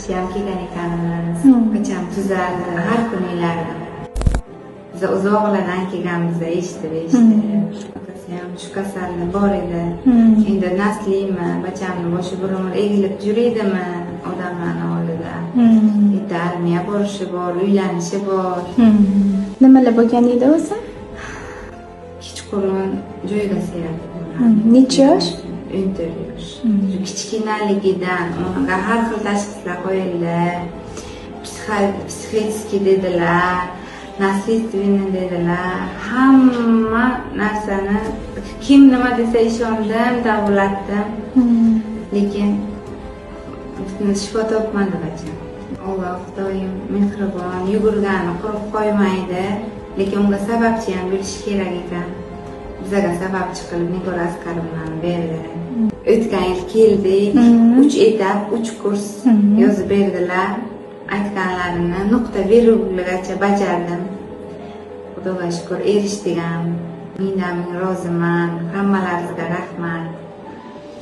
yaxshi ham kelgan ekanmiz. Qachon tuzaldi har kunlarni. Biz uzoqlardan kelganmizda eshitib. Ham shu kasalli bor edi. Endi nasliymi, bachamni boshi bir umr egilib yuraydimi odamlarni oldida. Endi armiya borishi bor, uylanishi bor. Nimalar bo'lgan edi o'zi? Kechqurun joyga seyradi. Necha yosh? 14 yosh. Kichkinaligidan unga har xil tashxislar qo'yildi. Psixiatrist dedilar. Naslidvenniy dedilar. Hamma narsani kim nima desa ishondim, davlatdim. Lekin shifo topmadi bacham. Alloh Xudoyim mehribon, yugurgani qurib qo'ymaydi, lekin unga sababchi ham bo'lishi kerak ekan. Bizga sababchi qilib Nigor Askarovnani berdi. O'tgan yil keldik, 3 etap, 3 kurs yozib berdilar. Aytganlarini nuqta virgulgacha bajardim. Xudoga shukr erishdik ham. Mendan roziman. Hammalaringizga rahmat.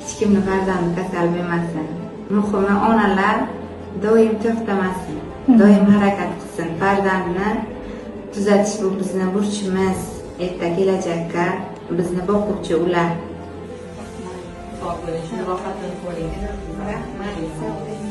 Hech kimni farzandi kasal bo'lmasin. Muhimi onalar doim to'xtamasin. Doim harakat qilsin. Farzandni tuzatish bu bizning burchimiz. Erta kelajakka bizni boquvchi ular. Sog' bo'ling, rohatini ko'ring. Rahmat.